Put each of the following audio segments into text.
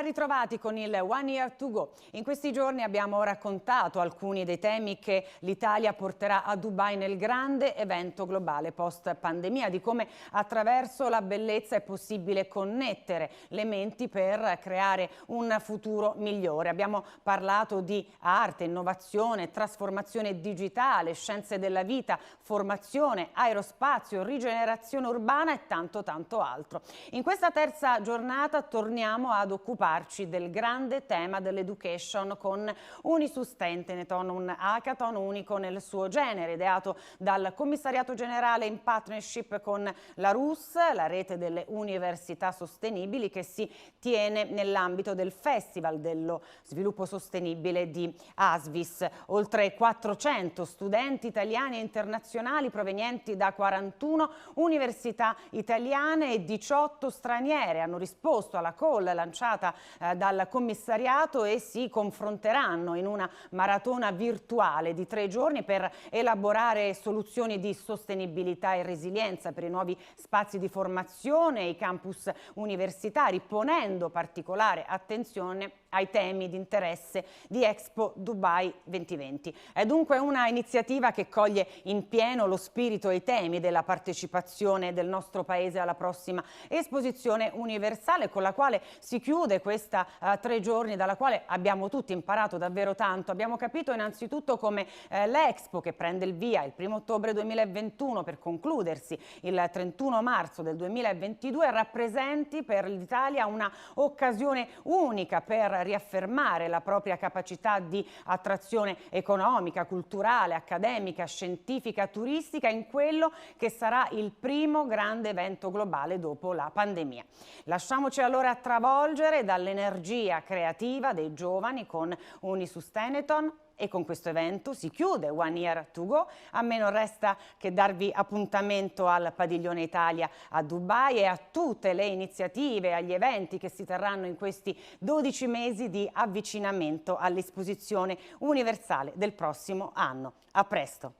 Ben ritrovati con il One Year to Go. In questi giorni abbiamo raccontato alcuni dei temi che l'Italia porterà a Dubai nel grande evento globale post pandemia, di come attraverso la bellezza è possibile connettere le menti per creare un futuro migliore. Abbiamo parlato di arte, innovazione, trasformazione digitale, scienze della vita, formazione, aerospazio, rigenerazione urbana e tanto altro. In questa terza giornata torniamo ad occuparci del grande tema dell'education con Unisustenteneton, un hackathon unico nel suo genere, ideato dal Commissariato Generale in partnership con la RUS, la rete delle università sostenibili, che si tiene nell'ambito del Festival dello Sviluppo Sostenibile di ASVIS. Oltre 400 studenti italiani e internazionali provenienti da 41 università italiane e 18 straniere hanno risposto alla call lanciata dal commissariato e si confronteranno in una maratona virtuale di 3 giorni per elaborare soluzioni di sostenibilità e resilienza per i nuovi spazi di formazione e i campus universitari, ponendo particolare attenzione ai temi di interesse di Expo Dubai 2020. È dunque una iniziativa che coglie in pieno lo spirito e i temi della partecipazione del nostro Paese alla prossima Esposizione Universale, con la quale si chiude questa 3 giorni, dalla quale abbiamo tutti imparato davvero tanto. Abbiamo capito innanzitutto come l'Expo, che prende il via il 1° ottobre 2021 per concludersi il 31 marzo del 2022, rappresenti per l'Italia una occasione unica per riaffermare la propria capacità di attrazione economica, culturale, accademica, scientifica, turistica in quello che sarà il primo grande evento globale dopo la pandemia. Lasciamoci allora travolgere dall'energia creativa dei giovani con Unisustenteneton. E con questo evento si chiude One Year to Go. A me non resta che darvi appuntamento al Padiglione Italia a Dubai e a tutte le iniziative, agli eventi che si terranno in questi 12 mesi di avvicinamento all'Esposizione Universale del prossimo anno. A presto!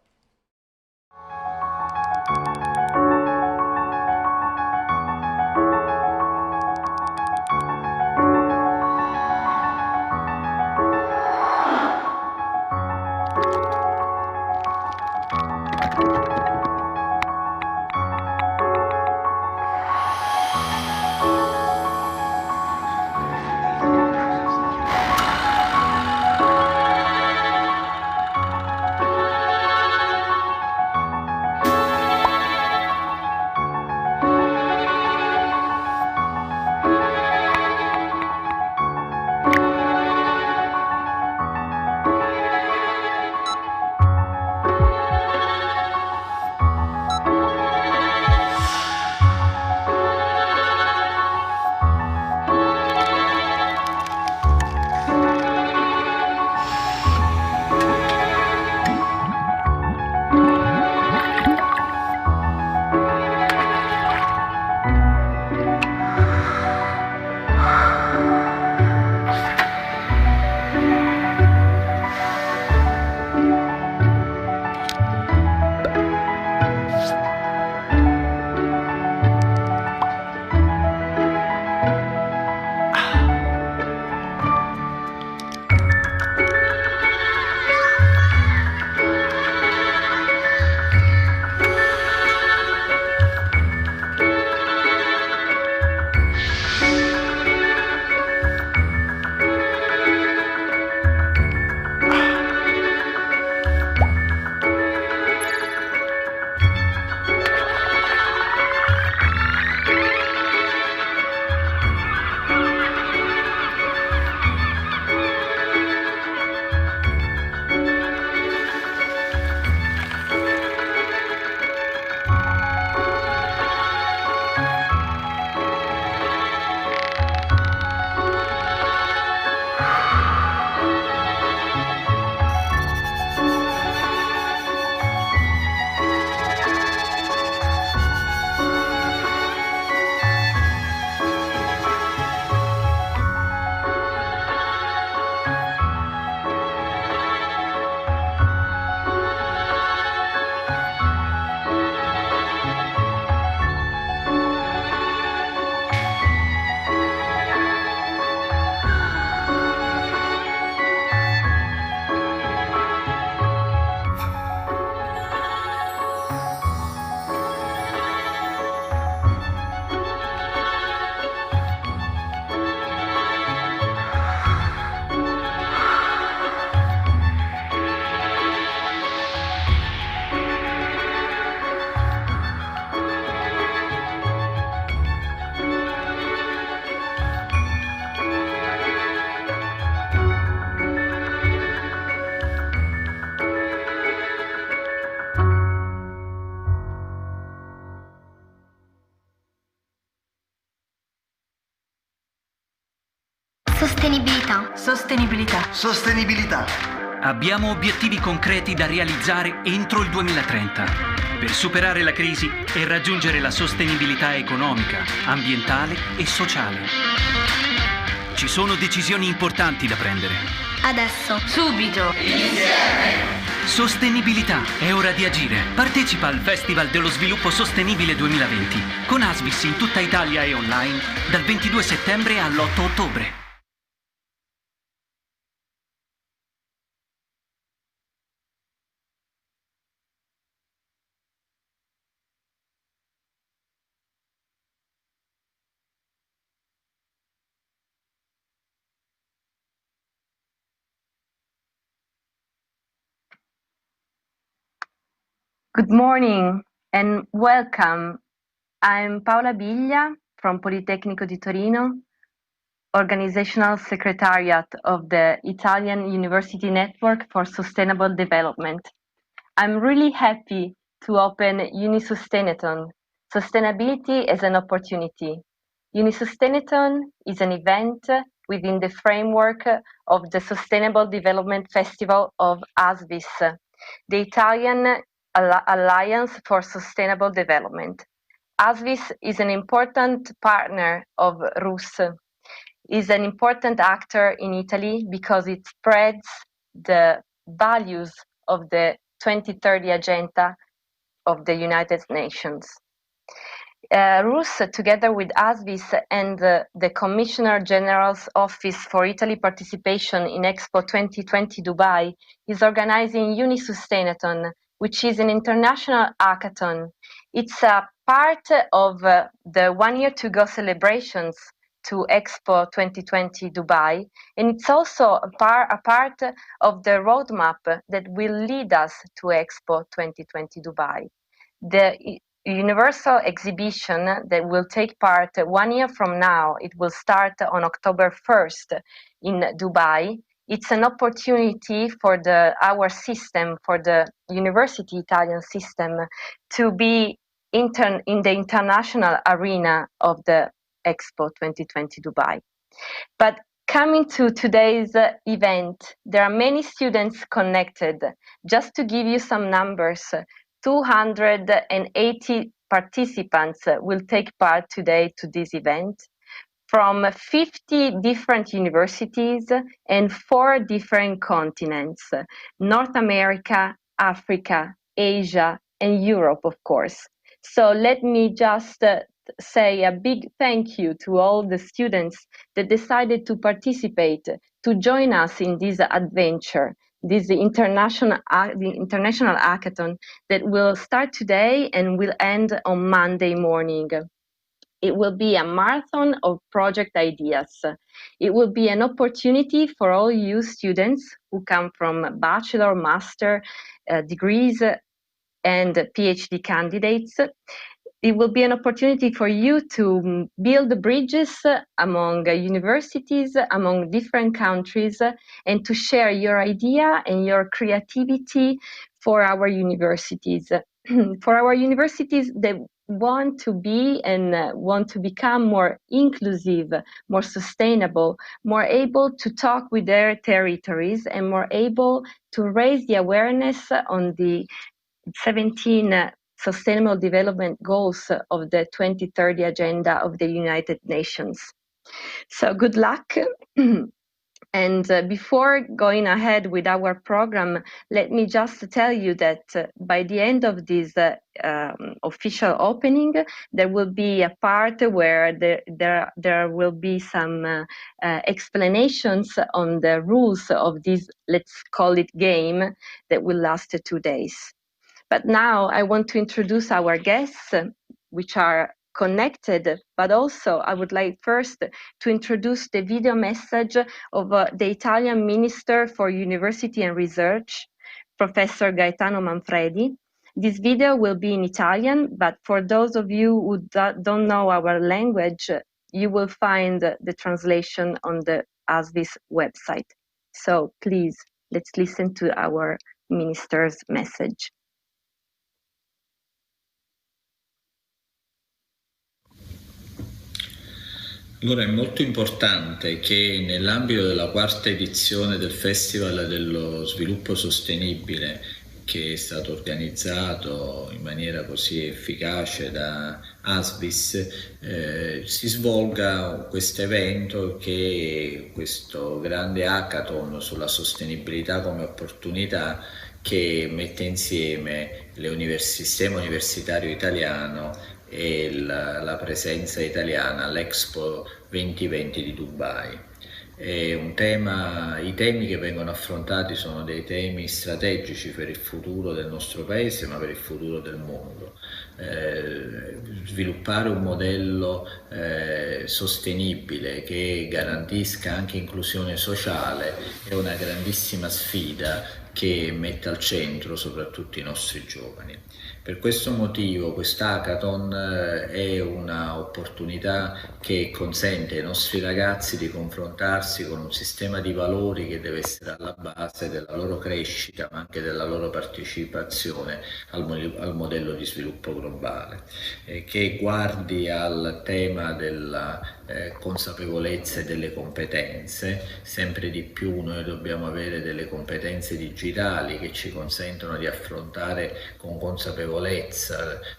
Sostenibilità. Abbiamo obiettivi concreti da realizzare entro il 2030 per superare la crisi e raggiungere la sostenibilità economica, ambientale e sociale. Ci sono decisioni importanti da prendere. Adesso. Subito. Insieme. Sostenibilità, è ora di agire. Partecipa al Festival dello Sviluppo Sostenibile 2020 con ASVIS in tutta Italia e online dal 22 settembre all'8 ottobre. Good morning and welcome. I'm Paola Biglia from Politecnico di Torino, Organizational Secretariat of the Italian University Network for Sustainable Development. I'm really happy to open Unisustainathon, Sustainability as an Opportunity. Unisustainathon is an event within the framework of the Sustainable Development Festival of ASVIS, the Italian Alliance for Sustainable Development. ASVIS is an important partner of RUS, is an important actor in Italy because it spreads the values of the 2030 Agenda of the United Nations. RUS, together with ASVIS and the Commissioner General's Office for Italy participation in Expo 2020 Dubai, is organizing Unisustainathon, which is an international hackathon. It's a part of the 1 year to go celebrations to Expo 2020 Dubai, and it's also a part of the roadmap that will lead us to Expo 2020 Dubai. The Universal exhibition that will take part 1 year from now, it will start on October 1st in Dubai. It's an opportunity for our system, for the university Italian system, to be in the international arena of the Expo 2020 Dubai. But coming to today's event, there are many students connected. Just to give you some numbers, 280 participants will take part today to this event from 50 different universities and 4 different continents: North America, Africa, Asia, and Europe, of course. So let me just say a big thank you to all the students that decided to participate, to join us in this adventure, this international hackathon that will start today and will end on Monday morning. It will be a marathon of project ideas. It will be an opportunity for all you students who come from bachelor, master degrees and PhD candidates. It will be an opportunity for you to build bridges among universities, among different countries, and to share your idea and your creativity for our universities. For our universities that want to be and want to become more inclusive, more sustainable, more able to talk with their territories, and more able to raise the awareness on the 17 Sustainable Development Goals of the 2030 Agenda of the United Nations. So good luck. And before going ahead with our program, let me just tell you that by the end of this official opening, there will be a part where there will be some explanations on the rules of this, let's call it, game that will last 2 days. But now I want to introduce our guests, which are connected, but also I would like first to introduce the video message of the Italian Minister for University and Research, Professor Gaetano Manfredi. This video will be in Italian, but for those of you who don't know our language, you will find the translation on the ASVIS website. So please, let's listen to our minister's message. Allora è molto importante che nell'ambito della quarta edizione del Festival dello Sviluppo Sostenibile, che è stato organizzato in maniera così efficace da ASVIS, si svolga questo evento, che è questo grande hackathon sulla sostenibilità come opportunità, che mette insieme il sistema universitario italiano e la presenza italiana all'Expo 2020 di Dubai. I temi che vengono affrontati sono dei temi strategici per il futuro del nostro paese, ma per il futuro del mondo. Sviluppare un modello sostenibile che garantisca anche inclusione sociale è una grandissima sfida che mette al centro soprattutto i nostri giovani. Per questo motivo quest'hackathon è un'opportunità che consente ai nostri ragazzi di confrontarsi con un sistema di valori che deve essere alla base della loro crescita, ma anche della loro partecipazione al modello di sviluppo globale, che guardi al tema della consapevolezza e delle competenze. Sempre di più noi dobbiamo avere delle competenze digitali che ci consentono di affrontare con consapevolezza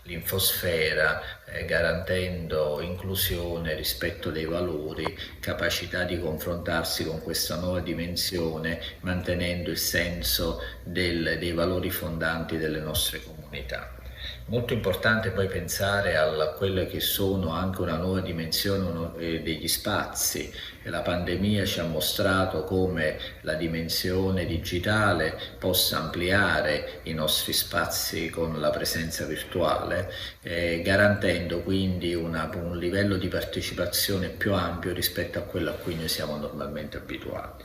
l'infosfera, garantendo inclusione, rispetto dei valori, capacità di confrontarsi con questa nuova dimensione, mantenendo il senso dei valori fondanti delle nostre comunità. Molto importante poi pensare a quelle che sono anche una nuova dimensione degli spazi. La pandemia ci ha mostrato come la dimensione digitale possa ampliare i nostri spazi con la presenza virtuale, garantendo quindi un livello di partecipazione più ampio rispetto a quello a cui noi siamo normalmente abituati.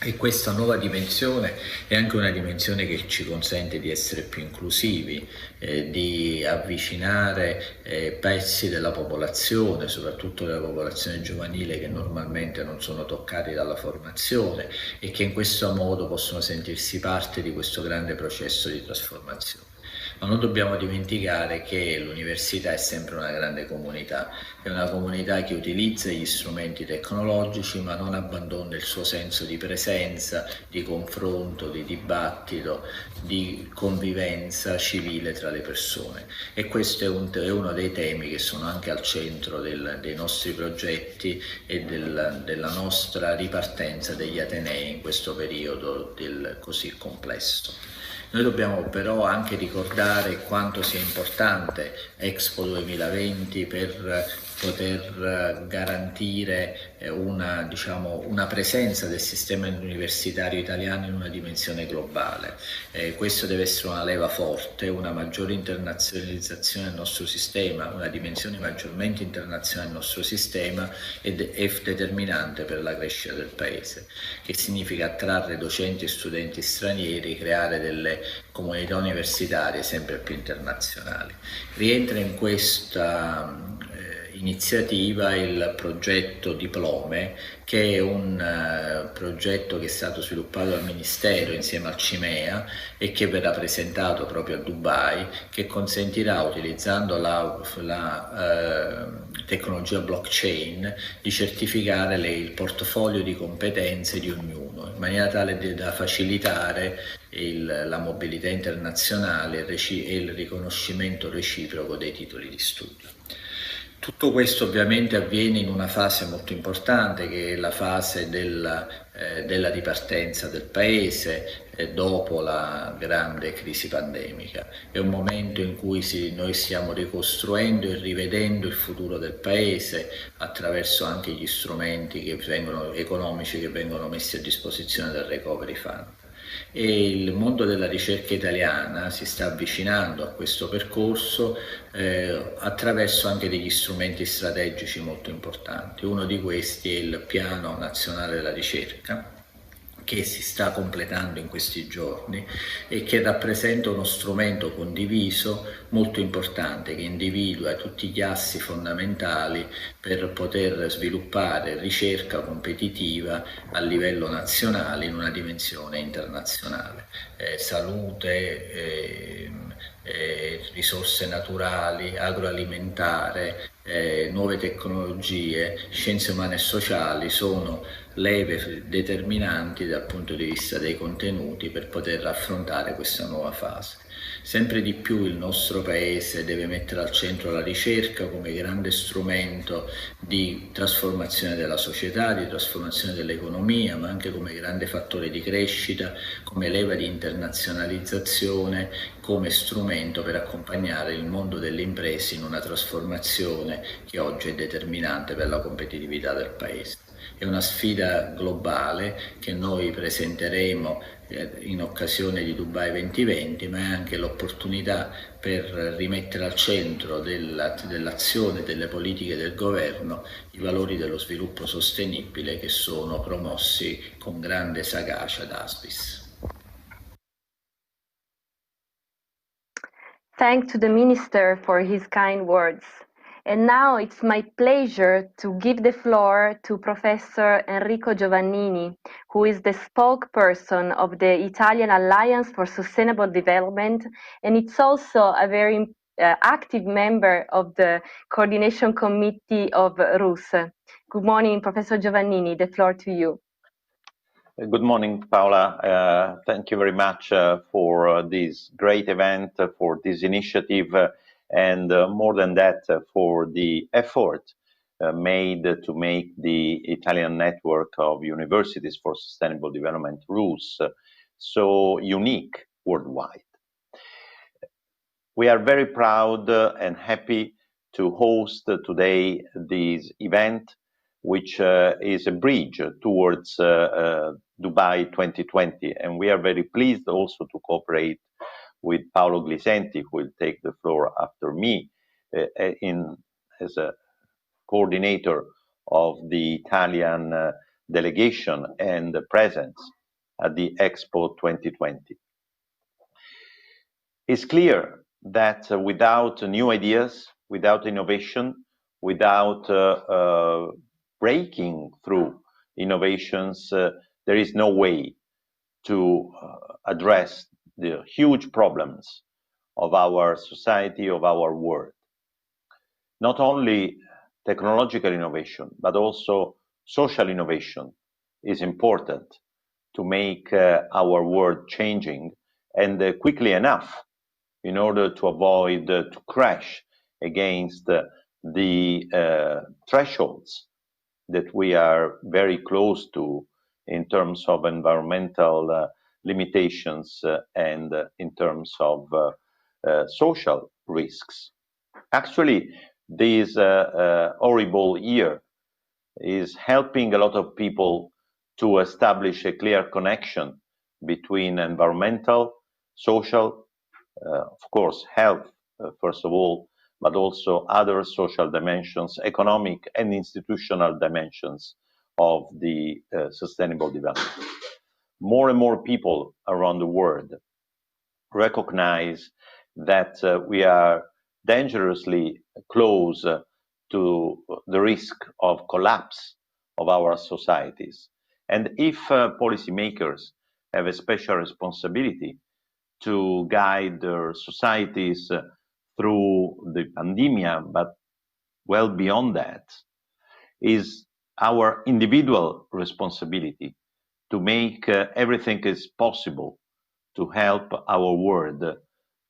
E questa nuova dimensione è anche una dimensione che ci consente di essere più inclusivi, di avvicinare pezzi della popolazione, soprattutto della popolazione giovanile, che normalmente non sono toccati dalla formazione e che in questo modo possono sentirsi parte di questo grande processo di trasformazione. Ma non dobbiamo dimenticare che l'università è sempre una grande comunità, è una comunità che utilizza gli strumenti tecnologici ma non abbandona il suo senso di presenza, di confronto, di dibattito, di convivenza civile tra le persone. E questo è uno dei temi che sono anche al centro dei nostri progetti e della nostra ripartenza degli Atenei in questo periodo così complesso. Noi dobbiamo però anche ricordare quanto sia importante Expo 2020 per poter garantire una presenza del sistema universitario italiano in una dimensione globale. Questo deve essere una leva forte, una maggiore internazionalizzazione del nostro sistema, una dimensione maggiormente internazionale del nostro sistema è determinante per la crescita del Paese, che significa attrarre docenti e studenti stranieri, creare delle comunità universitarie sempre più internazionali. Rientra in questa iniziativa il progetto Diplome, che è un progetto che è stato sviluppato dal Ministero insieme al CIMEA e che verrà presentato proprio a Dubai, che consentirà, utilizzando la tecnologia blockchain, di certificare il portafoglio di competenze di ognuno, in maniera tale da facilitare la mobilità internazionale e il riconoscimento reciproco dei titoli di studio. Tutto questo ovviamente avviene in una fase molto importante, che è la fase della ripartenza del Paese dopo la grande crisi pandemica. È un momento in cui noi stiamo ricostruendo e rivedendo il futuro del Paese attraverso anche gli strumenti economici che vengono messi a disposizione del Recovery Fund. E il mondo della ricerca italiana si sta avvicinando a questo percorso attraverso anche degli strumenti strategici molto importanti. Uno di questi è il Piano Nazionale della Ricerca, che si sta completando in questi giorni e che rappresenta uno strumento condiviso molto importante, che individua tutti gli assi fondamentali per poter sviluppare ricerca competitiva a livello nazionale in una dimensione internazionale. Salute, risorse naturali, agroalimentare, nuove tecnologie, scienze umane e sociali sono leve determinanti dal punto di vista dei contenuti per poter affrontare questa nuova fase. Sempre di più il nostro Paese deve mettere al centro la ricerca come grande strumento di trasformazione della società, di trasformazione dell'economia, ma anche come grande fattore di crescita, come leva di internazionalizzazione, come strumento per accompagnare il mondo delle imprese in una trasformazione che oggi è determinante per la competitività del Paese. È una sfida globale che noi presenteremo in occasione di Dubai 2020, ma è anche l'opportunità per rimettere al centro dell'azione e delle politiche del governo i valori dello sviluppo sostenibile che sono promossi con grande sagacia da ASBIS. Thanks to the Minister for his kind words. And now it's my pleasure to give the floor to Professor Enrico Giovannini, who is the spokesperson of the Italian Alliance for Sustainable Development, and it's also a very active member of the Coordination Committee of RUS. Good morning, Professor Giovannini, the floor to you. Good morning, Paola. Thank you very much for this great event, for this initiative, and more than that, for the effort made to make the Italian network of universities for sustainable development rules so unique worldwide. We are very proud and happy to host today this event, which is a bridge towards Dubai 2020. And we are very pleased also to cooperate with Paolo Glisenti, who will take the floor after me as a coordinator of the Italian delegation and presence at the Expo 2020. It's clear that without new ideas, without innovation, without breaking through innovations, there is no way to address the huge problems of our society, of our world. Not only technological innovation, but also social innovation is important to make our world changing and quickly enough in order to avoid to crash against the thresholds that we are very close to in terms of environmental limitations and in terms of social risks. Actually, this horrible year is helping a lot of people to establish a clear connection between environmental, social, of course, health, first of all, but also other social dimensions, economic and institutional dimensions of the sustainable development. More and more people around the world recognize that we are dangerously close to the risk of collapse of our societies. And if policymakers have a special responsibility to guide their societies through the pandemic, but well beyond that, is our individual responsibility to make everything is possible to help our world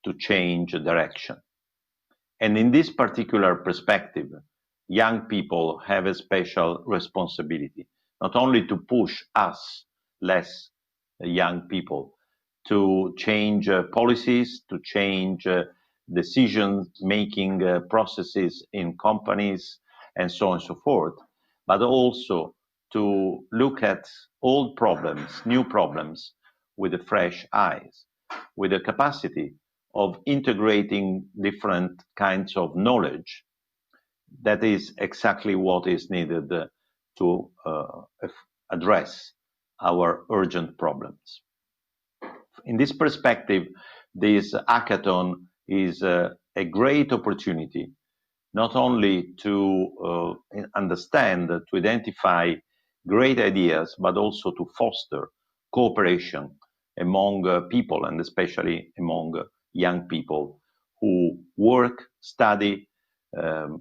to change direction. And in this particular perspective, young people have a special responsibility, not only to push us, less young people, to change policies, to change decision-making processes in companies, and so on and so forth, but also to look at old problems, new problems, with fresh eyes, with the capacity of integrating different kinds of knowledge. That is exactly what is needed to address our urgent problems. In this perspective, this hackathon is a great opportunity, not only to understand, to identify great ideas, but also to foster cooperation among people, and especially among young people who work, study,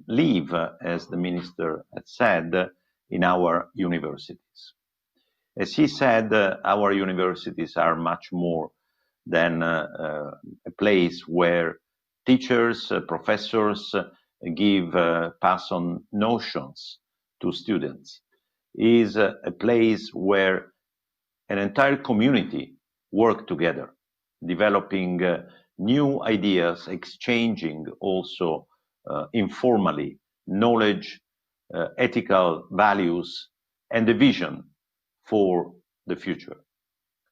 live, as the minister had said, in our universities. As he said, our universities are much more than a place where teachers, professors give pass on notions to students. It is a place where an entire community work together, developing new ideas, exchanging also informally knowledge, ethical values, and a vision for the future.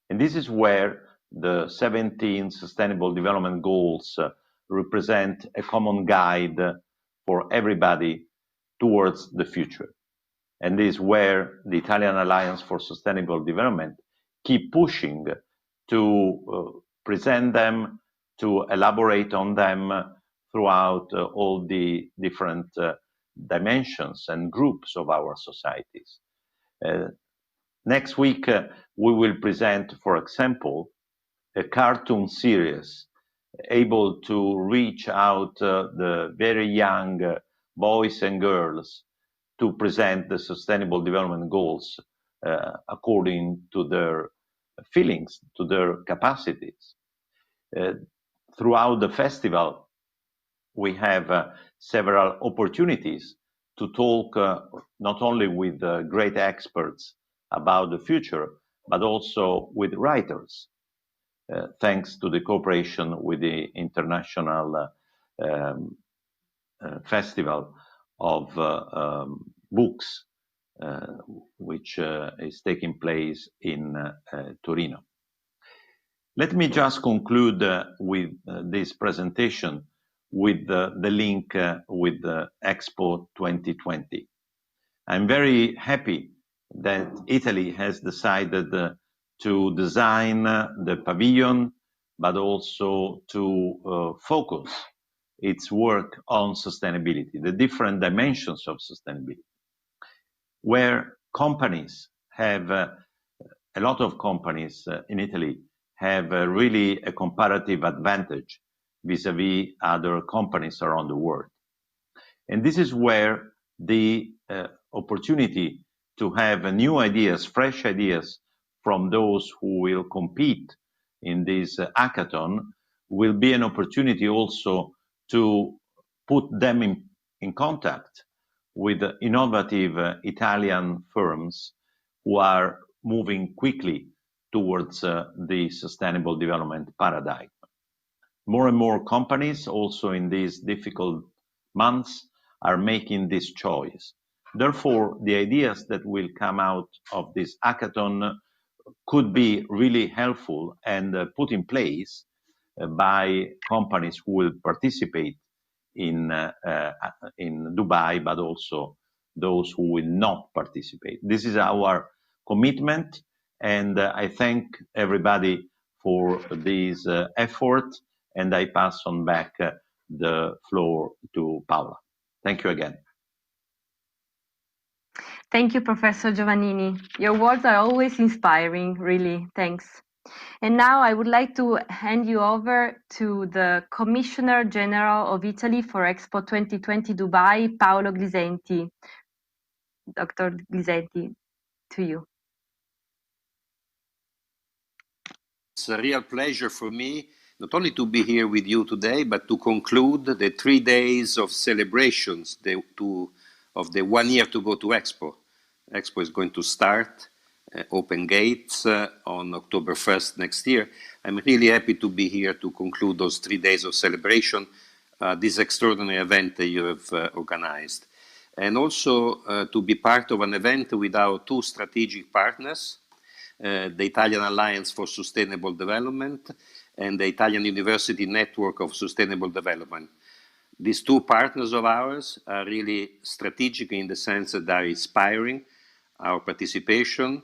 And this is where the 17 Sustainable Development Goals represent a common guide for everybody towards the future. And this is where the Italian Alliance for Sustainable Development keep pushing to present them, to elaborate on them throughout all the different dimensions and groups of our societies. Next week, we will present, for example, a cartoon series able to reach out the very young boys and girls to present the Sustainable Development Goals according to their feelings, to their capacities. Throughout the festival, we have several opportunities to talk not only with great experts about the future, but also with writers, thanks to the cooperation with the International Festival of Books, which is taking place in Torino. Let me just conclude with this presentation with the link with the Expo 2020. I'm very happy that Italy has decided to design the pavilion, but also to focus its work on sustainability, the different dimensions of sustainability, where companies have, a lot of companies in Italy have really a comparative advantage vis-à-vis other companies around the world. And this is where the opportunity to have new ideas, fresh ideas from those who will compete in this hackathon will be an opportunity also to put them in contact with innovative Italian firms who are moving quickly towards the sustainable development paradigm. More and more companies also in these difficult months are making this choice. Therefore, the ideas that will come out of this hackathon could be really helpful and put in place by companies who will participate in Dubai, but also those who will not participate. This is our commitment, and I thank everybody for this effort, and I pass on back the floor to Paola. Thank you again. Thank you, Professor Giovannini. Your words are always inspiring, really. Thanks. And now I would like to hand you over to the Commissioner General of Italy for Expo 2020 Dubai, Paolo Glisenti. Dr. Glisenti, to you. It's a real pleasure for me not only to be here with you today, but to conclude the 3 days of celebrations of the 1 year to go to Expo. Expo is going to start, open gates on October 1st next year. I'm really happy to be here to conclude those 3 days of celebration, this extraordinary event that you have organized. And also to be part of an event with our 2 strategic partners, the Italian Alliance for Sustainable Development and the Italian University Network of Sustainable Development. These 2 partners of ours are really strategic in the sense that they are inspiring our participation,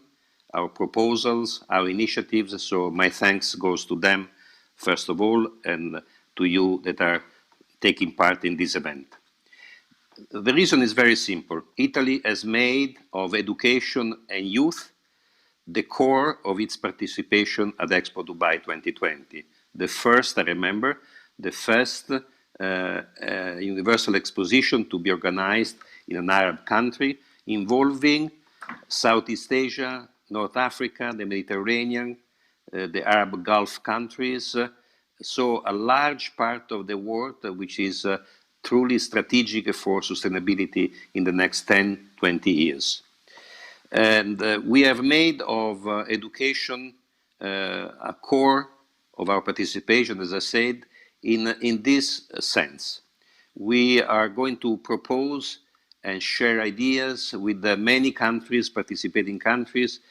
our proposals, our initiatives. So my thanks goes to them, first of all, and to you that are taking part in this event. The reason is very simple. Italy has made of education and youth the core of its participation at Expo Dubai 2020. The first, I remember, the first a Universal Exposition to be organized in an Arab country involving Southeast Asia, North Africa, the Mediterranean, the Arab Gulf countries, so a large part of the world which is truly strategic for sustainability in the next 10, 20 years. And we have made of education a core of our participation, as I said, in this sense. We are going to propose and share ideas with the many countries, participating countries,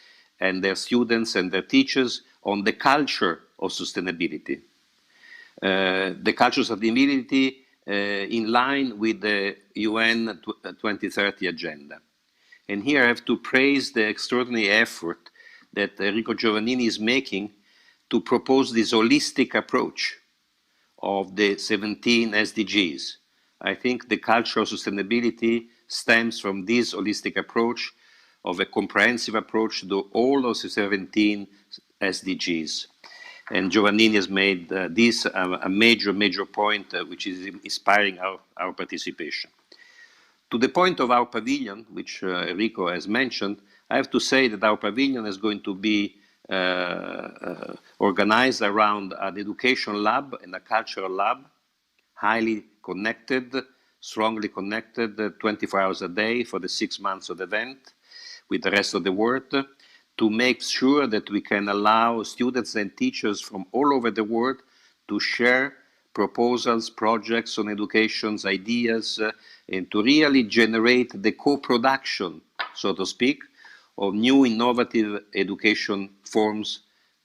and their students and their teachers on the culture of sustainability. The culture of sustainability in line with the UN 2030 agenda. And here I have to praise the extraordinary effort that Enrico Giovannini is making to propose this holistic approach of the 17 SDGs. I think the culture of sustainability stems from this holistic approach of a comprehensive approach to all of the 17 SDGs. And Giovannini has made this a major point which is inspiring our participation. To the point of our pavilion, which Enrico has mentioned, I have to say that our pavilion is going to be organized around an education lab and a cultural lab, highly connected, strongly connected, 24 hours a day for the 6 months of the event with the rest of the world, to make sure that we can allow students and teachers from all over the world to share proposals, projects on education, ideas, and to really generate the co-production, so to speak, of new innovative education forms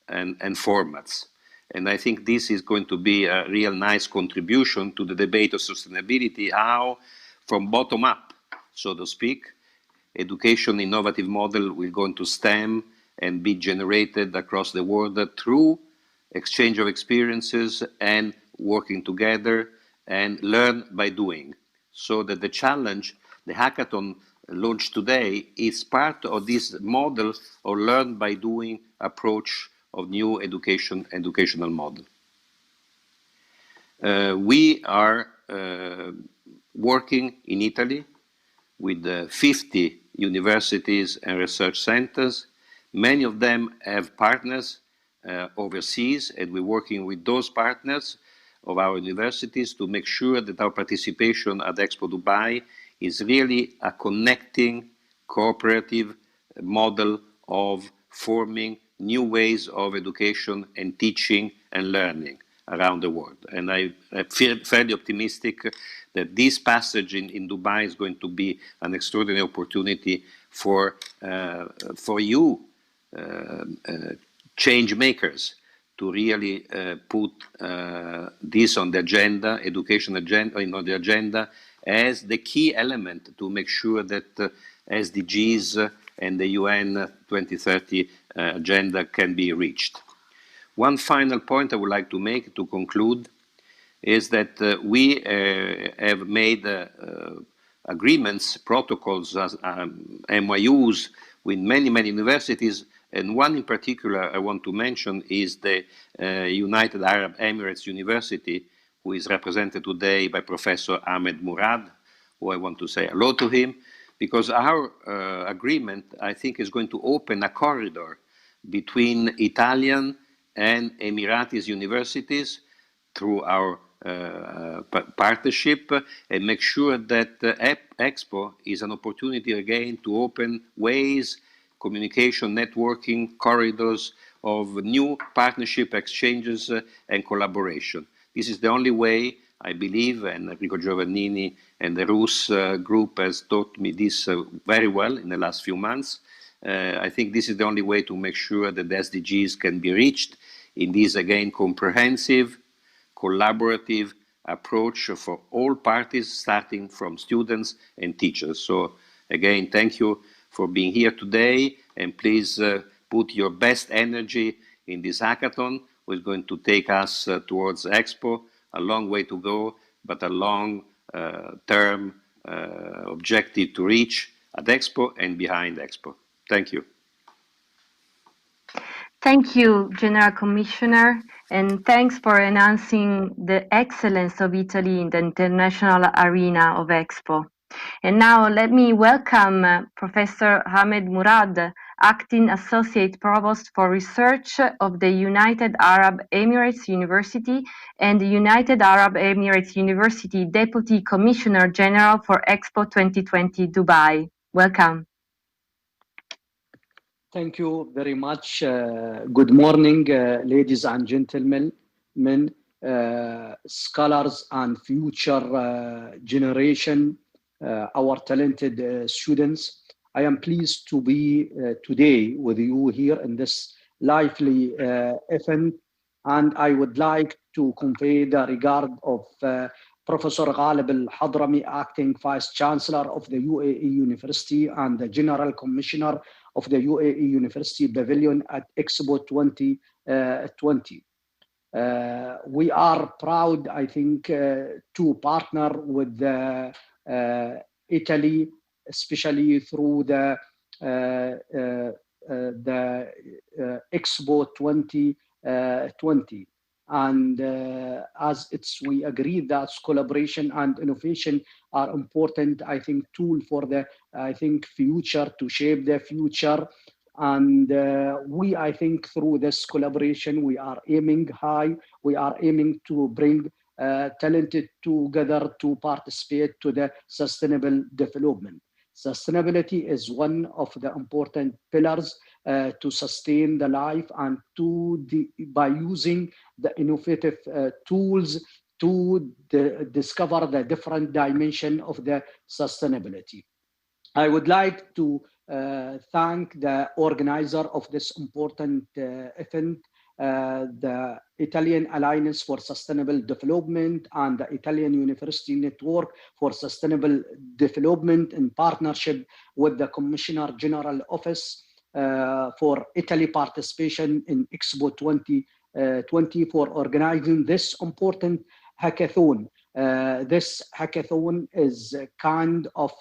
and formats. And I think this is going to be a real nice contribution to the debate of sustainability, how from bottom up, so to speak, education innovative model will go into STEM and be generated across the world through exchange of experiences and working together and learn by doing. So that the challenge, the hackathon launched today, is part of this model of learn by doing approach of new educational model. We are working in Italy with 50 universities and research centers. Many of them have partners overseas, and we're working with those partners of our universities to make sure that our participation at Expo Dubai is really a connecting, cooperative model of forming new ways of education and teaching and learning around the world. And I feel fairly optimistic that this passage in Dubai is going to be an extraordinary opportunity for you, change makers, to really put this on the agenda, education agenda, on the agenda, as the key element to make sure that SDGs and the UN 2030 agenda can be reached. One final point I would like to make to conclude is that we have made agreements, protocols, MOUs with many universities, and one in particular I want to mention is the United Arab Emirates University, who is represented today by Professor Ahmed Murad, who I want to say hello to him, because our agreement, I think, is going to open a corridor between Italian and Emirates universities through our partnership, and make sure that Expo is an opportunity again to open ways, communication, networking, corridors of new partnership exchanges and collaboration. This is the only way, I believe, and Enrico Giovannini and the Rus group has taught me this very well in the last few months. I think this is the only way to make sure that the SDGs can be reached in this, again, comprehensive, collaborative approach for all parties, starting from students and teachers. So, again, thank you for being here today, and please put your best energy in this hackathon, which is going to take us towards Expo. A long way to go, but a long-term objective to reach at Expo and behind Expo. Thank you. Thank you, General Commissioner. And thanks for enhancing the excellence of Italy in the international arena of Expo. And now let me welcome Professor Ahmed Murad, Acting Associate Provost for Research of the United Arab Emirates University and the United Arab Emirates University Deputy Commissioner General for Expo 2020 Dubai. Welcome. Thank you very much. Good morning, ladies and gentlemen, scholars and future generation, our talented students. I am pleased to be today with you here in this lively event, and I would like to convey the regard of Professor Ghalib Al-Hadrami, Acting Vice Chancellor of the UAE University and the General Commissioner of the UAE University Pavilion at Expo 2020. We are proud, I think, to partner with Italy, especially through the Expo 2020. And as we agree that collaboration and innovation are important, I think, tool for the, future, to shape the future. And I think through this collaboration, we are aiming high. We are aiming to bring talented together to participate to the sustainable development. Sustainability is one of the important pillars to sustain the life and by using the innovative tools to discover the different dimension of the sustainability. I would like to thank the organizer of this important event, the Italian Alliance for Sustainable Development and the Italian University Network for Sustainable Development, in partnership with the Commissioner General Office for Italy participation in Expo 2020 for organizing this important hackathon. This hackathon is kind of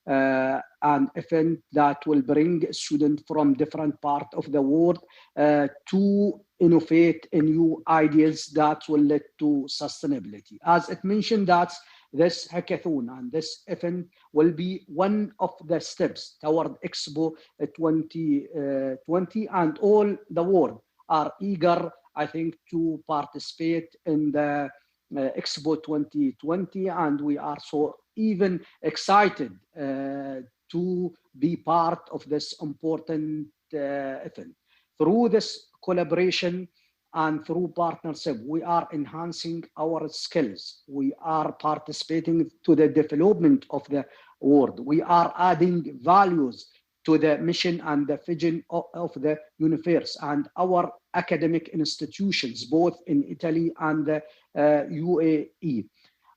an event that will bring students from different parts of the world to innovate in new ideas that will lead to sustainability. As it mentioned, that this hackathon and this event will be one of the steps toward Expo 2020, and all the world are eager, I think, to participate in the Expo 2020, and we are so even excited to be part of this important event. Through this collaboration and through partnership, we are enhancing our skills. We are participating to the development of the world. We are adding values to the mission and the vision of the universe, and our academic institutions, both in Italy and the UAE.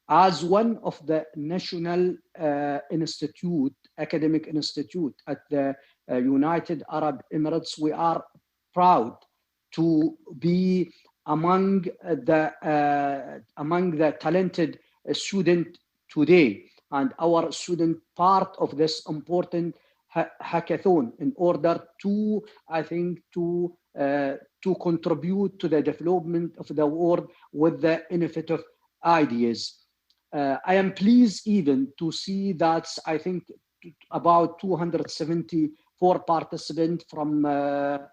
As one of the national academic institute at the United Arab Emirates, we are proud to be among the talented student today, and our student part of this important hackathon in order to, I think, to contribute to the development of the world with the innovative ideas. I am pleased even to see that I think about 274 participants from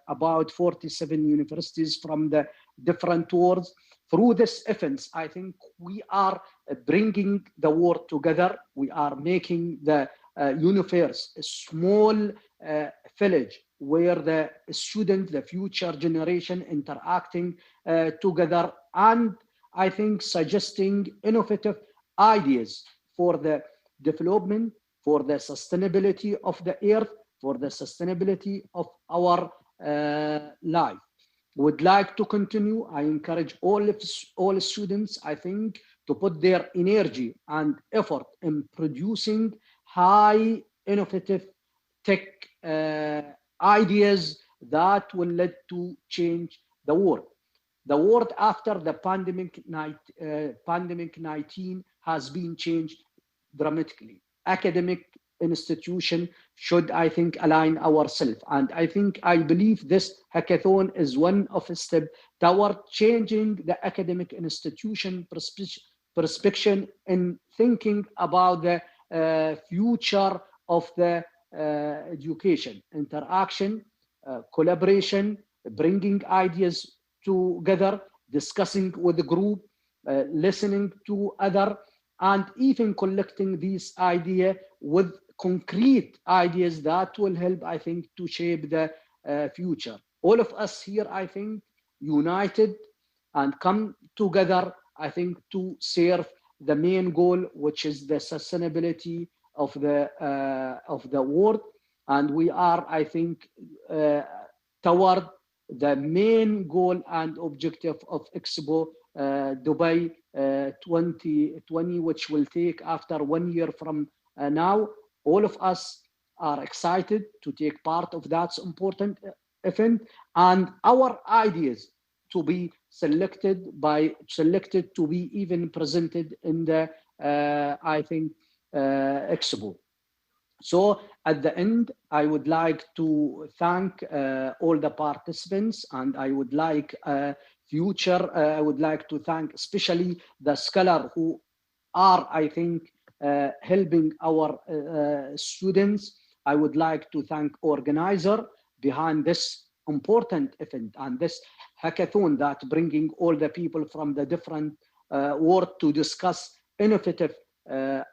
about 47 universities from the different worlds. Through this events, I think we are bringing the world together. We are making the universe a small village where the student, the future generation interacting together, and I think suggesting innovative ideas for the development, for the sustainability of the earth, for the sustainability of our life. Would like to continue. I encourage all students, I think, to put their energy and effort in producing high innovative tech ideas that will lead to change the world. The world after the pandemic 19 has been changed dramatically. Academic institution should, I think, align ourselves. And I believe this hackathon is one of a step toward changing the academic institution perspective in thinking about the future of the education, interaction, collaboration, bringing ideas together, discussing with the group, listening to other, and even collecting these ideas with concrete ideas that will help, I think, to shape the future. All of us here, I think, united and come together, I think, to serve the main goal, which is the sustainability of the world. And we are, I think, toward the main goal and objective of Expo Dubai 2020, which will take after 1 year from now. All of us are excited to take part of that important event, and our ideas to be selected to be even presented in the I think Expo. So at the end, I would like to thank all the participants, and I would like I would like to thank especially the scholars who are, I think, helping our students. I would like to thank organizer behind this important event and this hackathon that bringing all the people from the different world to discuss innovative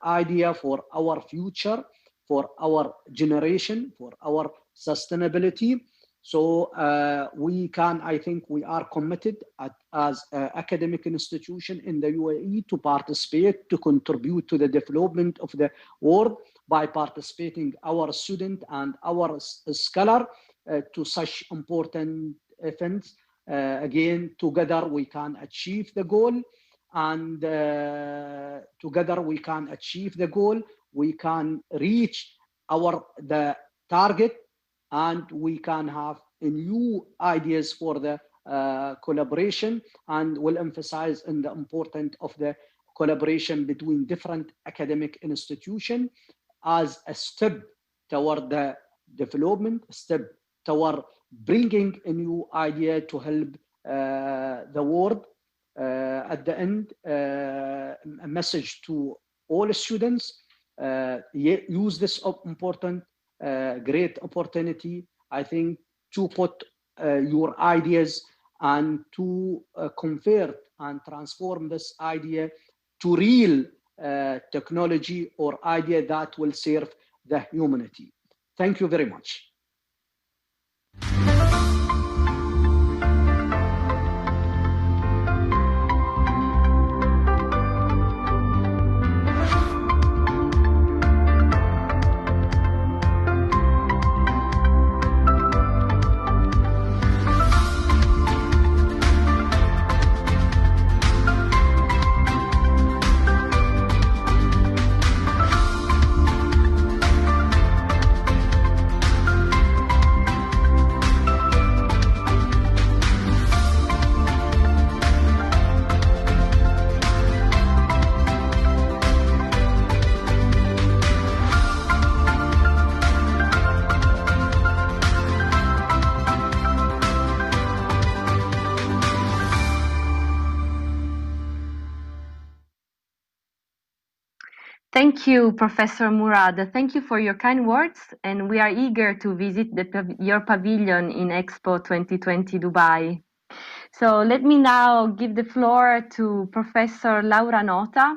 idea for our future, for our generation, for our sustainability. So I think we are committed as an academic institution in the UAE to participate, to contribute to the development of the world by participating our student and our scholar to such important events. Again, together we can achieve the goal, and together we can achieve the goal. We can reach the target, and we can have new ideas for the collaboration, and will emphasize in the importance of the collaboration between different academic institutions as a step toward the development, a step toward bringing a new idea to help the world. At the end, a message to all students: use this important, great opportunity, I think, to put your ideas and to convert and transform this idea to real technology or idea that will serve the humanity. Thank you very much. Thank you, Professor Murad. Thank you for your kind words, and we are eager to visit your pavilion in Expo 2020 Dubai. So let me now give the floor to Professor Laura Nota,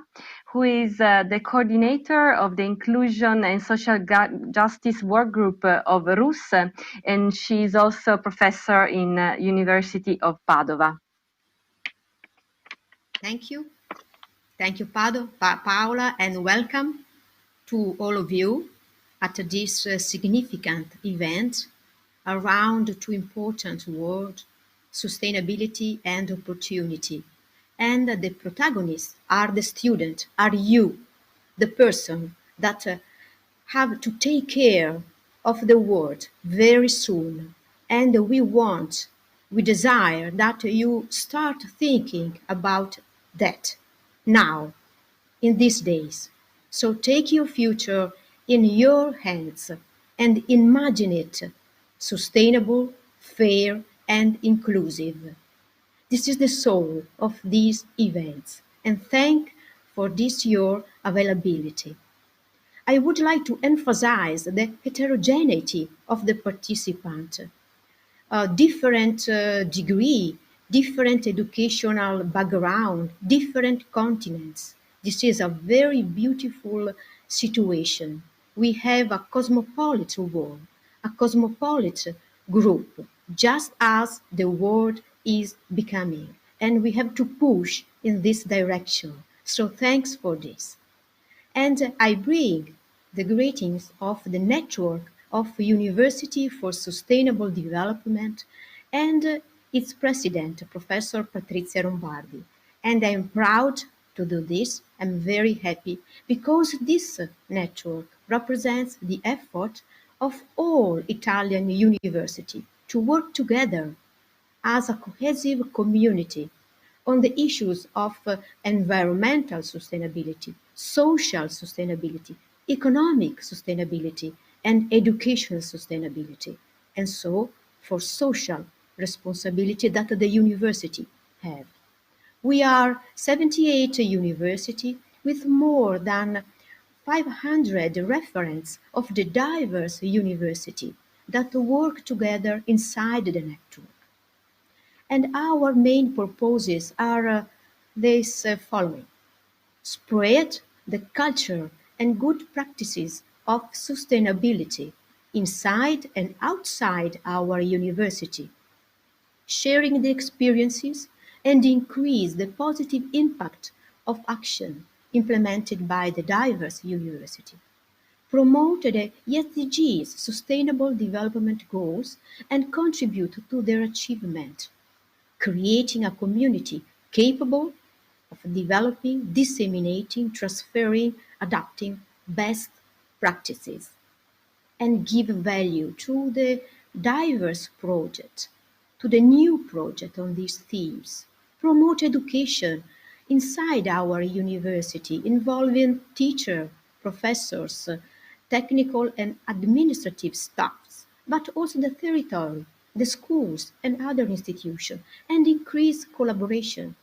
who is the coordinator of the Inclusion and Social Justice Work Group of RUS, and she is also a professor in University of Padova. Thank you. Thank you, Paola, and welcome to all of you at this significant event around two important words, sustainability and opportunity. And the protagonists are the student, are you, the person that have to take care of the world very soon. And we desire that you start thinking about that now, in these days. So take your future in your hands and imagine it sustainable, fair, and inclusive. This is the soul of these events, and thank for this your availability. I would like to emphasize the heterogeneity of the participant, different degree, different educational background, different continents. This is a very beautiful situation. We have a cosmopolitan world, a cosmopolitan group, just as the world is becoming. And we have to push in this direction. So thanks for this. And I bring the greetings of the network of University for Sustainable Development and its president, Professor Patrizia Lombardi. And I'm proud to do this. I'm very happy because this network represents the effort of all Italian universities to work together as a cohesive community on the issues of environmental sustainability, social sustainability, economic sustainability, and educational sustainability, and so for social responsibility that the university have. We are 78 university with more than 500 referents of the diverse university that work together inside the network. And our main purposes are these following. Spread the culture and good practices of sustainability inside and outside our university, sharing the experiences and increase the positive impact of action implemented by the diverse university. Promote the SDGs, Sustainable Development Goals, and contribute to their achievement, creating a community capable of developing, disseminating, transferring, adapting best practices, and give value to the diverse project, to the new project on these themes. Promote education inside our university involving teachers, professors, technical and administrative staffs, but also the territory, the schools and other institutions, and increase collaboration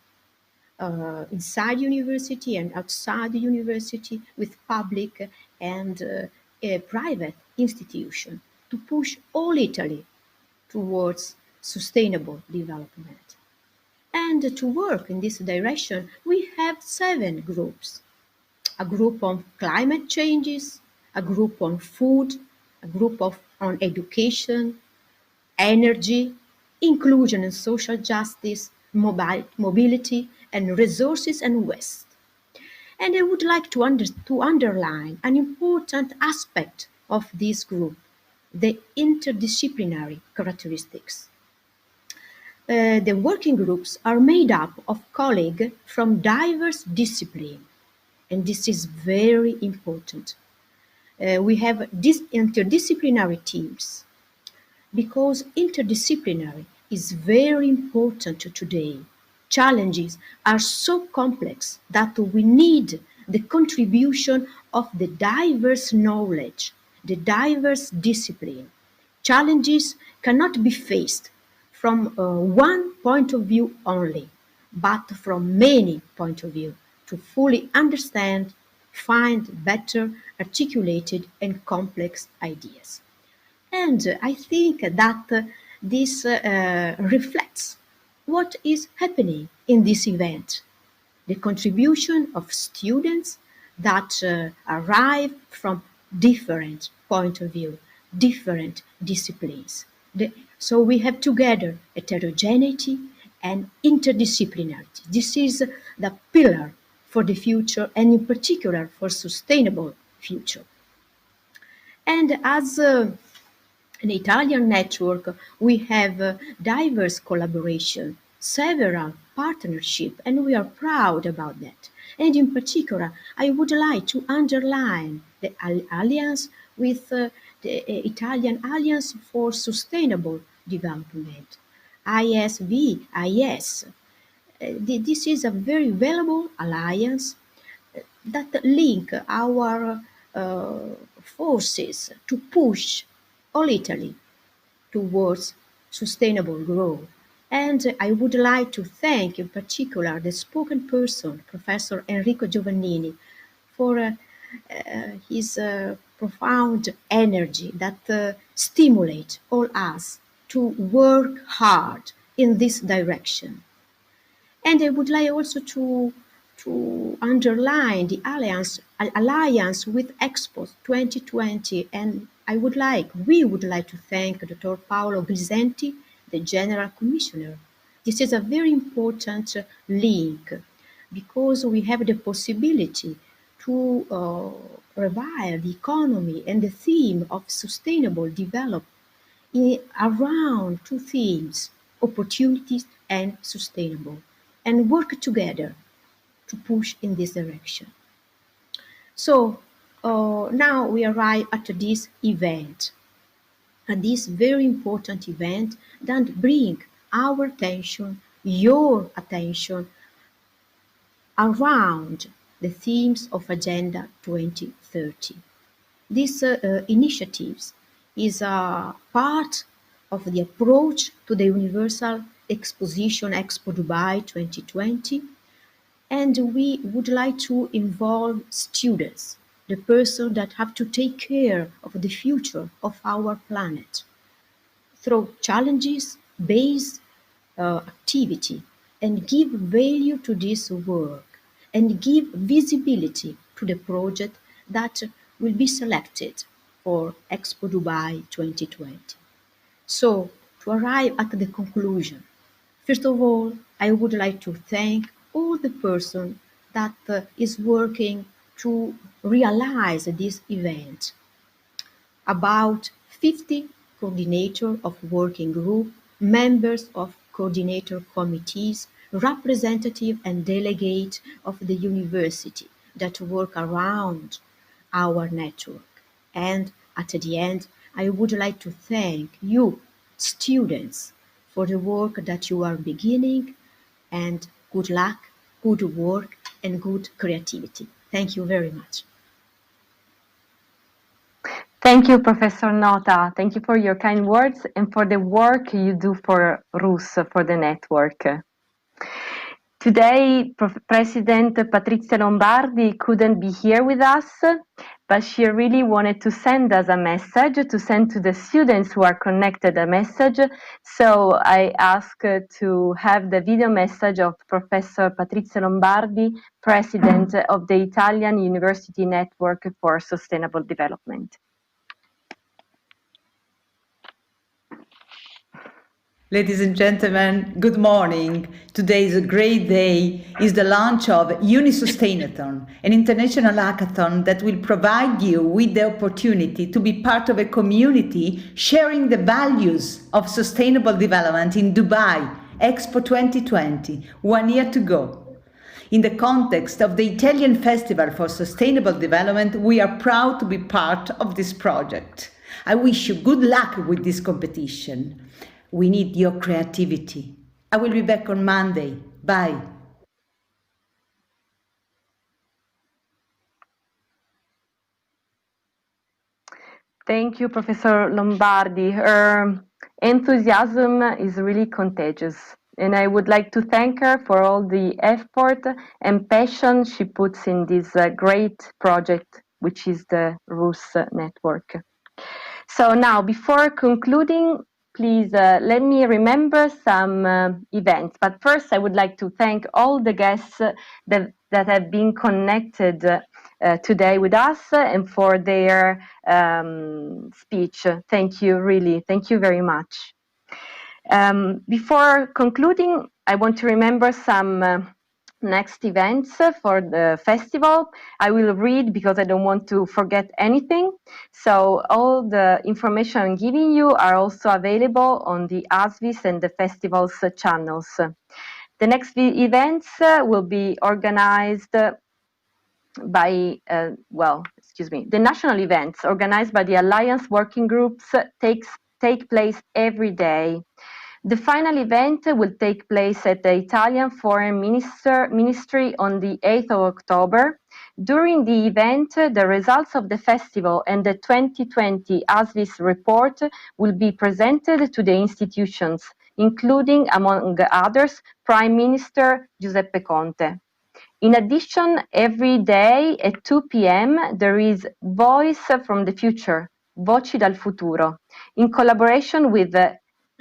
inside university and outside the university with public and private institutions to push all Italy towards sustainable development. And to work in this direction, we have 7 groups. A group on climate changes, a group on food, a group on education, energy, inclusion and social justice, mobility, and resources and waste. And I would like to underline an important aspect of this group, the interdisciplinary characteristics. The working groups are made up of colleagues from diverse disciplines, and this is very important. We have interdisciplinary teams because interdisciplinary is very important today. Challenges are so complex that we need the contribution of the diverse knowledge, the diverse discipline. Challenges cannot be faced from one point of view only, but from many points of view to fully understand, find better articulated and complex ideas. And I think that this reflects what is happening in this event, the contribution of students that arrive from different point of view, different disciplines. So we have together heterogeneity and interdisciplinarity. This is the pillar for the future and in particular for sustainable future. And as an Italian network, we have diverse collaboration, several partnerships, and we are proud about that. And in particular, I would like to underline the alliance with the Italian Alliance for Sustainable Development, ISV. This is a very valuable alliance that link our forces to push all Italy towards sustainable growth. And I would like to thank in particular the spoken person, Professor Enrico Giovannini, for his profound energy that stimulates all us to work hard in this direction. And I would like also to underline the alliance with Expo 2020, and we would like to thank Dr. Paolo Grisenti, the General Commissioner. This is a very important link because we have the possibility to revive the economy and the theme of sustainable development around two themes, opportunities and sustainable, and work together to push in this direction. So now we arrive at this event, at this very important event that brings our attention, your attention, around the themes of Agenda 2030. These initiatives is a part of the approach to the Universal Exposition Expo Dubai 2020, and we would like to involve students, the person that have to take care of the future of our planet, through challenges-based activity, and give value to this work, and give visibility to the project that will be selected for Expo Dubai 2020. So, to arrive at the conclusion, first of all, I would like to thank all the person that is working to realize this event. About 50 coordinators of working group, members of coordinator committees, representatives and delegates of the university that work around our network. And at the end, I would like to thank you, students, for the work that you are beginning, and good luck, good work, and good creativity. Thank you very much. Thank you, Professor Nota. Thank you for your kind words and for the work you do for RUS, for the network. Today, President Patrizia Lombardi couldn't be here with us, but she really wanted to send us a message, to send to the students who are connected a message. So I asked to have the video message of Professor Patrizia Lombardi, President of the Italian University Network for Sustainable Development. Ladies and gentlemen, good morning. Today is a great day. It's the launch of Unisustainathon, an international hackathon that will provide you with the opportunity to be part of a community sharing the values of sustainable development in Dubai, Expo 2020, 1 year to go. In the context of the Italian Festival for Sustainable Development, we are proud to be part of this project. I wish you good luck with this competition. We need your creativity. I will be back on Monday. Bye. Thank you, Professor Lombardi. Her enthusiasm is really contagious, and I would like to thank her for all the effort and passion she puts in this great project, which is the RUS network. So now, before concluding, please let me remember some events. But first, I would like to thank all the guests that have been connected today with us and for their speech. Thank you, really. Thank you very much. Before concluding, I want to remember some next events for the festival. I will read because I don't want to forget anything. So all the information I'm giving you are also available on the ASVIS and the festival's channels. The next events will be organized by, the national events organized by the Alliance working groups take place every day. The final event will take place at the Italian Foreign Ministry on the 8th of October. During the event, the results of the festival and the 2020 ASVIS report will be presented to the institutions, including, among others, Prime Minister Giuseppe Conte. In addition, every day at 2 p.m. there is Voice from the Future, Voci dal Futuro, in collaboration with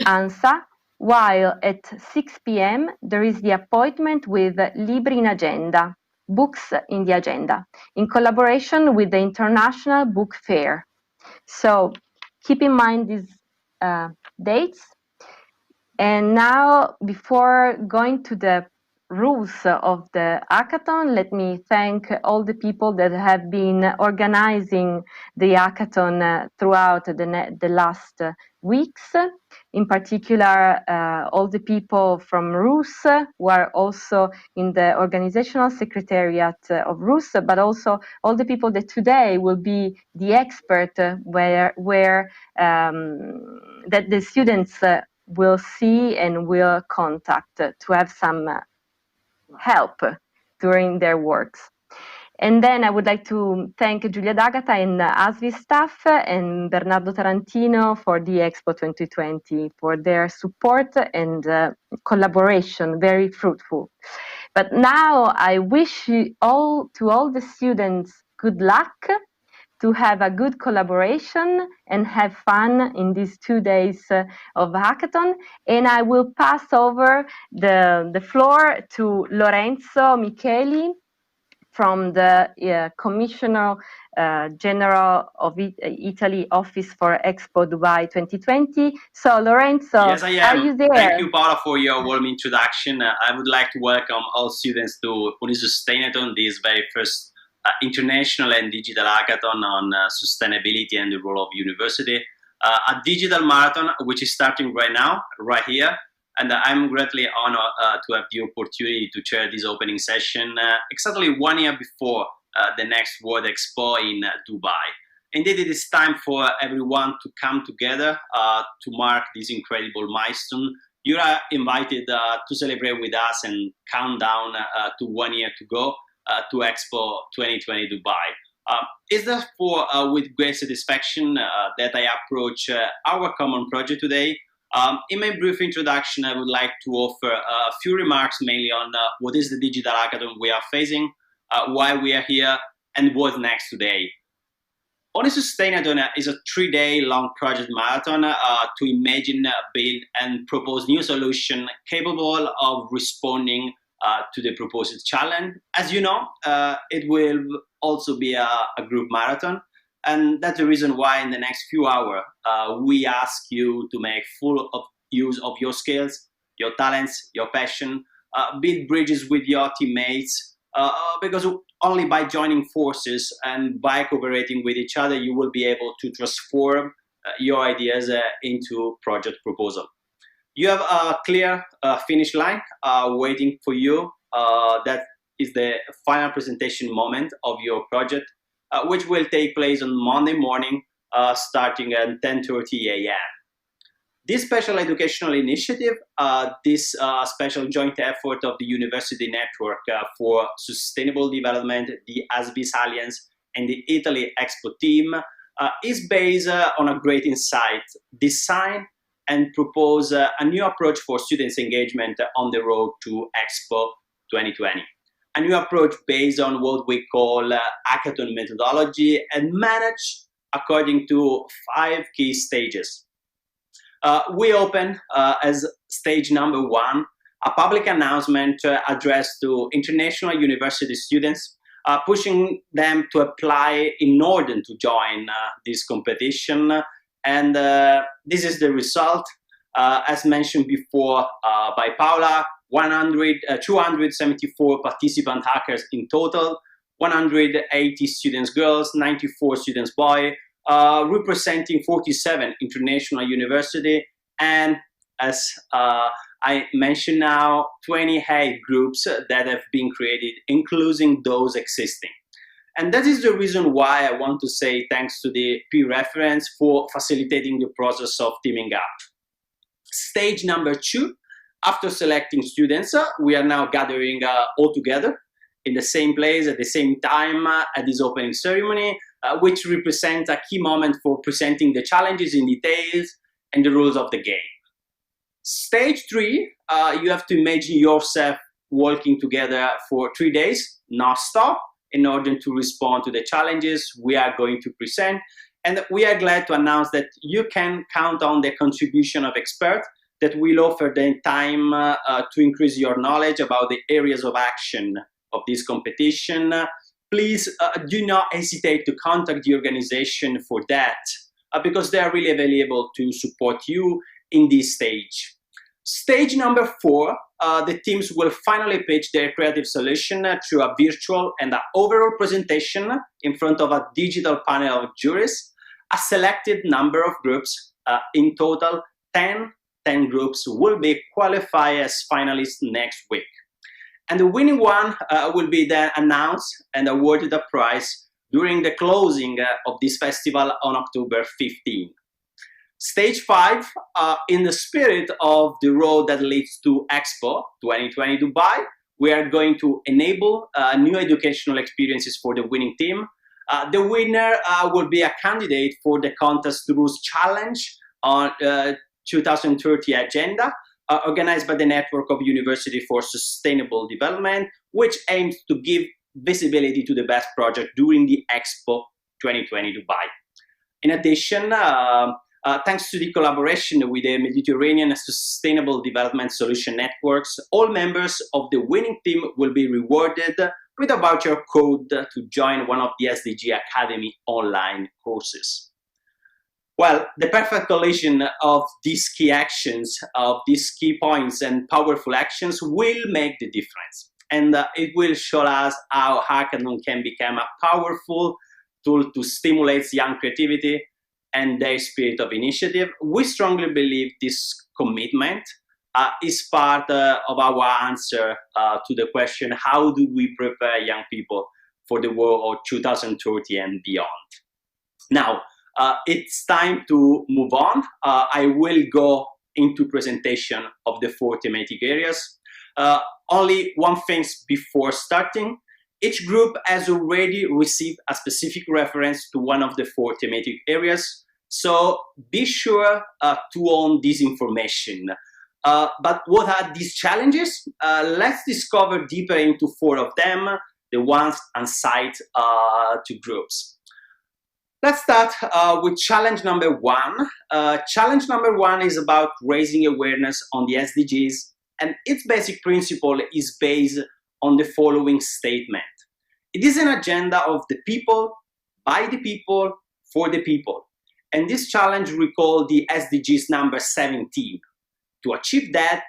ANSA, while at 6 p.m. there is the appointment with Libri in Agenda, Books in the Agenda, in collaboration with the International Book Fair. So keep in mind these dates. And now, before going to the rules of the hackathon, let me thank all the people that have been organizing the hackathon throughout the last weeks. In particular, all the people from RUS who are also in the organizational secretariat of RUS, but also all the people that today will be the expert that the students will see and will contact to have some help during their works. And then I would like to thank Giulia D'Agata and ASVI staff and Bernardo Tarantino for the Expo 2020 for their support and collaboration, very fruitful. But now I wish all the students good luck, to have a good collaboration and have fun in these 2 days of hackathon. And I will pass over the floor to Lorenzo Micheli from the Commissioner General of Italy Office for Expo Dubai 2020. So Lorenzo, yes, I am. Are you there? Thank you, Paola, for your warm introduction. I would like to welcome all students to Unisustainathon, this very first international and digital hackathon on sustainability and the role of university. A digital marathon, which is starting right now, right here. And I'm greatly honored to have the opportunity to chair this opening session exactly 1 year before the next World Expo in Dubai. Indeed, it is time for everyone to come together to mark this incredible milestone. You are invited to celebrate with us and count down to 1 year to go to Expo 2020 Dubai. It's therefore with great satisfaction that I approach our common project today. In my brief introduction, I would like to offer a few remarks mainly on what is the digital hackathon we are facing, why we are here, and what's next today. Unisustainathon is a 3-day long project marathon to imagine, build, and propose new solutions capable of responding to the proposed challenge. As you know, it will also be a group marathon. And that's the reason why in the next few hours, we ask you to make full use of your skills, your talents, your passion, build bridges with your teammates, because only by joining forces and by cooperating with each other, you will be able to transform your ideas into project proposal. You have a clear finish line waiting for you. That is the final presentation moment of your project, which will take place on Monday morning, starting at 10:30 a.m. This special educational initiative, this special joint effort of the University Network for Sustainable Development, the ASVIS Alliance, and the Italy Expo team, is based on a great insight, design and propose a new approach for students' engagement on the road to Expo 2020. A new approach based on what we call hackathon methodology and managed according to 5 key stages. We open as stage number 1, a public announcement addressed to international university students, pushing them to apply in order to join this competition. And this is the result, as mentioned before by Paola. 274 participant hackers in total, 180 students girls, 94 students boys, representing 47 international universities, and as I mentioned now, 28 groups that have been created, including those existing. And that is the reason why I want to say thanks to the peer reference for facilitating the process of teaming up. Stage number 2, after selecting students, we are now gathering all together in the same place at the same time at this opening ceremony, which represents a key moment for presenting the challenges in details and the rules of the game. Stage 3, you have to imagine yourself working together for 3 days, non-stop, in order to respond to the challenges we are going to present. And we are glad to announce that you can count on the contribution of experts that will offer the time to increase your knowledge about the areas of action of this competition. Please do not hesitate to contact the organization for that, because they are really available to support you in this stage. Stage number 4, the teams will finally pitch their creative solution through a virtual and an overall presentation in front of a digital panel of juries. A selected number of groups, in total 10 groups, will be qualified as finalists next week. And the winning one will be then announced and awarded a prize during the closing of this festival on October 15. Stage 5, in the spirit of the road that leads to Expo 2020 Dubai, we are going to enable new educational experiences for the winning team. The winner will be a candidate for the Contest Rules Challenge on 2030 agenda, organized by the Network of University for Sustainable Development, which aims to give visibility to the best project during the Expo 2020 Dubai. In addition, thanks to the collaboration with the Mediterranean Sustainable Development Solution Networks, all members of the winning team will be rewarded with a voucher code to join one of the SDG Academy online courses. Well, the perfect collision of these key actions, of these key points and powerful actions will make the difference. And it will show us how hackathon can become a powerful tool to stimulate young creativity and their spirit of initiative. We strongly believe this commitment is part of our answer to the question, how do we prepare young people for the world of 2030 and beyond? Now, it's time to move on. I will go into presentation of the 4 thematic areas. Only one thing before starting. Each group has already received a specific reference to one of the 4 thematic areas, so be sure to own this information. But what are these challenges? Let's discover deeper into 4 of them, the ones assigned to groups. Let's start with challenge number 1. Challenge number 1 is about raising awareness on the SDGs, and its basic principle is based on the following statement. It is an agenda of the people, by the people, for the people. And this challenge recalls the SDGs number 17. To achieve that,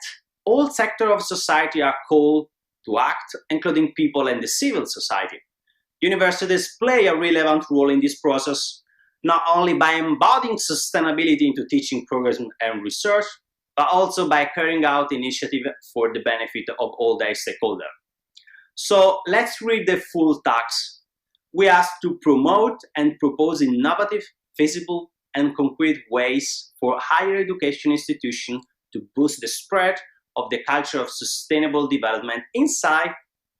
all sectors of society are called to act, including people and the civil society. Universities play a relevant role in this process, not only by embodying sustainability into teaching programs and research, but also by carrying out initiatives for the benefit of all their stakeholders. So let's read the full text. We ask to promote and propose innovative, feasible, and concrete ways for higher education institutions to boost the spread of the culture of sustainable development inside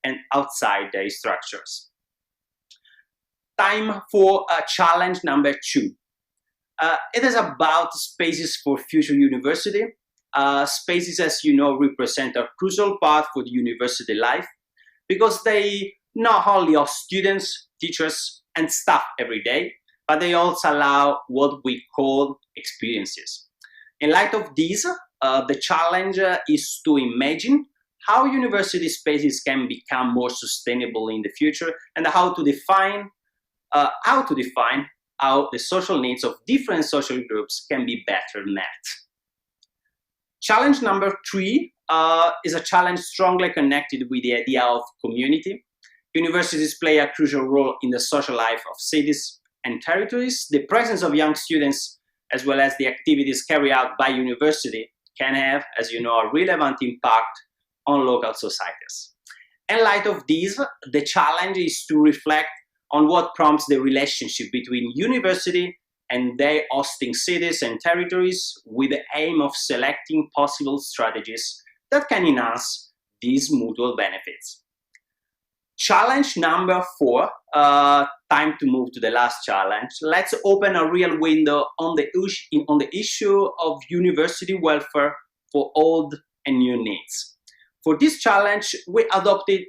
and outside their structures. Time for challenge number 2. It is about spaces for future university. Spaces, as you know, represent a crucial part for the university life because they not only host students, teachers, and staff every day, but they also allow what we call experiences. In light of this, the challenge is to imagine how university spaces can become more sustainable in the future and how to define how the social needs of different social groups can be better met. Challenge number 3 is a challenge strongly connected with the idea of community. Universities play a crucial role in the social life of cities and territories. The presence of young students, as well as the activities carried out by university, can have, as you know, a relevant impact on local societies. In light of this, the challenge is to reflect on what prompts the relationship between university and their hosting cities and territories with the aim of selecting possible strategies that can enhance these mutual benefits. Challenge number 4, time to move to the last challenge. Let's open a real window on the issue of university welfare for old and new needs. For this challenge, we adopted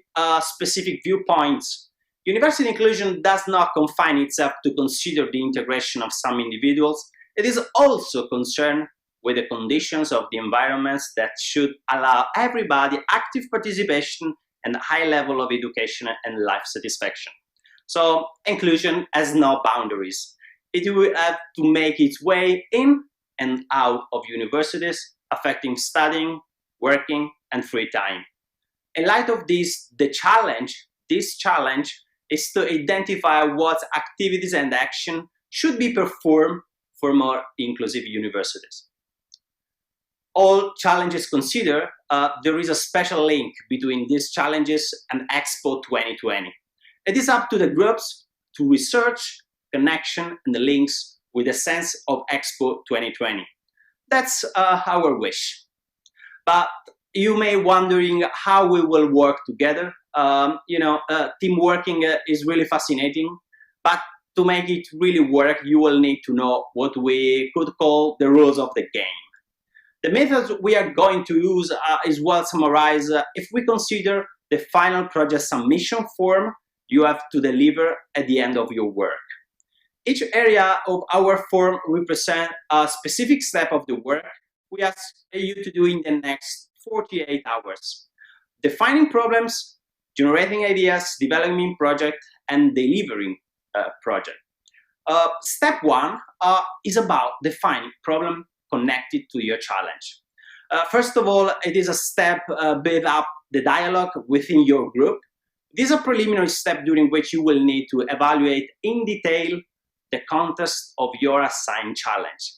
specific viewpoints. University inclusion does not confine itself to consider the integration of some individuals. It is also concerned with the conditions of the environments that should allow everybody active participation and a high level of education and life satisfaction. So inclusion has no boundaries. It will have to make its way in and out of universities, affecting studying, working, and free time. In light of this challenge is to identify what activities and action should be performed for more inclusive universities. All challenges considered, there is a special link between these challenges and Expo 2020. It is up to the groups to research, connection, and the links with a sense of Expo 2020. That's our wish. But you may be wondering how we will work together. Team working is really fascinating, but to make it really work, you will need to know what we could call the rules of the game. The methods we are going to use is well summarized if we consider the final project submission form you have to deliver at the end of your work. Each area of our form represents a specific step of the work we ask you to do in the next 48 hours. Defining problems, generating ideas, developing project, and delivering project. Step 1 is about defining problem connected to your challenge. First of all, it is a step build up the dialogue within your group. This is a preliminary step during which you will need to evaluate in detail the context of your assigned challenge.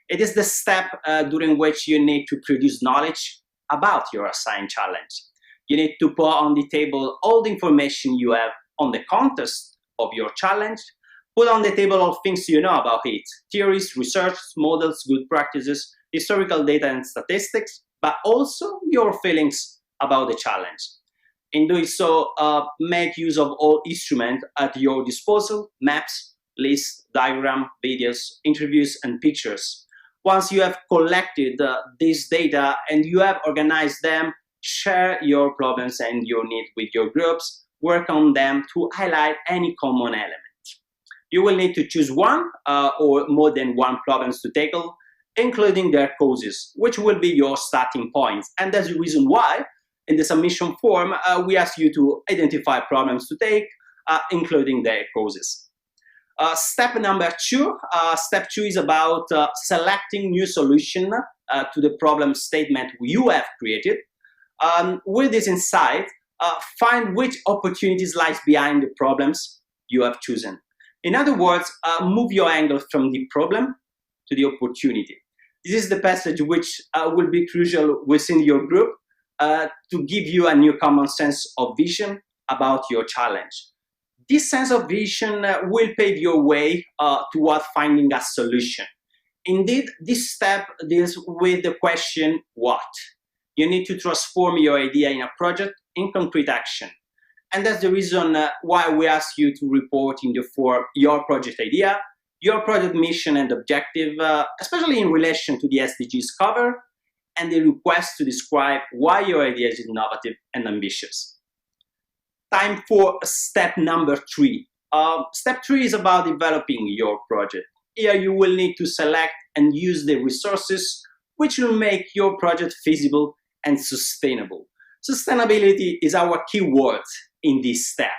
It is the step during which you need to produce knowledge about your assigned challenge. You need to put on the table all the information you have on the context of your challenge, put on the table all things you know about it, theories, research, models, good practices, historical data and statistics, but also your feelings about the challenge. In doing so, make use of all instruments at your disposal, maps, lists, diagram, videos, interviews, and pictures. Once you have collected this data and you have organized them, share your problems and your needs with your groups, work on them to highlight any common element. You will need to choose one or more than one problems to tackle, including their causes, which will be your starting points. And that's the reason why in the submission form, we ask you to identify problems to take, including their causes. Step number 2. Step 2 is about selecting new solution to the problem statement you have created. With this insight, find which opportunities lies behind the problems you have chosen. In other words, move your angle from the problem to the opportunity. This is the passage which will be crucial within your group to give you a new common sense of vision about your challenge. This sense of vision will pave your way toward finding a solution. Indeed, this step deals with the question, what? You need to transform your idea in a project in concrete action. And that's the reason why we ask you to report in the form your project idea, your project mission and objective, especially in relation to the SDGs cover, and the request to describe why your idea is innovative and ambitious. Time for step number 3. Step 3 is about developing your project. Here you will need to select and use the resources which will make your project feasible and sustainable. Sustainability is our key word in this step.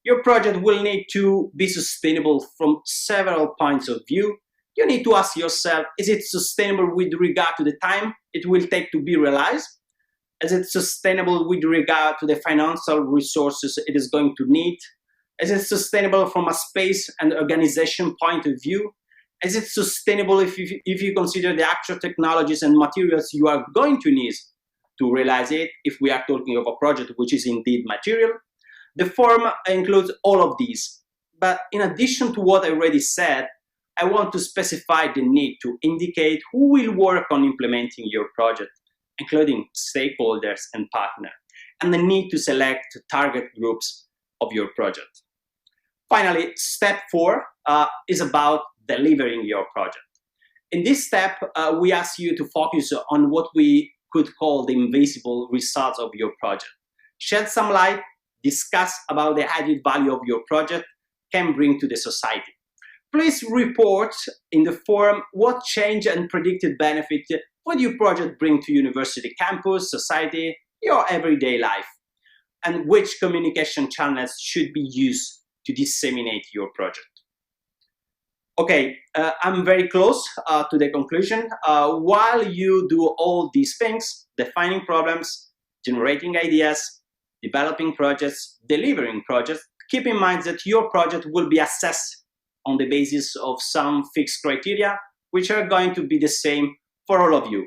Your project will need to be sustainable from several points of view. You need to ask yourself, is it sustainable with regard to the time it will take to be realized? Is it sustainable with regard to the financial resources it is going to need? Is it sustainable from a space and organization point of view? Is it sustainable if you consider the actual technologies and materials you are going to need to realize it, if we are talking of a project which is indeed material? The form includes all of these. But in addition to what I already said, I want to specify the need to indicate who will work on implementing your project, including stakeholders and partners, and the need to select target groups of your project. Finally, step 4 is about delivering your project. In this step, we ask you to focus on what we could call the invisible results of your project. Shed some light, discuss about the added value of your project can bring to the society. Please report in the form what change and predicted benefit would your project bring to university campus, society, your everyday life, and which communication channels should be used to disseminate your project. Okay, I'm very close to the conclusion. While you do all these things, defining problems, generating ideas, developing projects, delivering projects, keep in mind that your project will be assessed on the basis of some fixed criteria, which are going to be the same for all of you.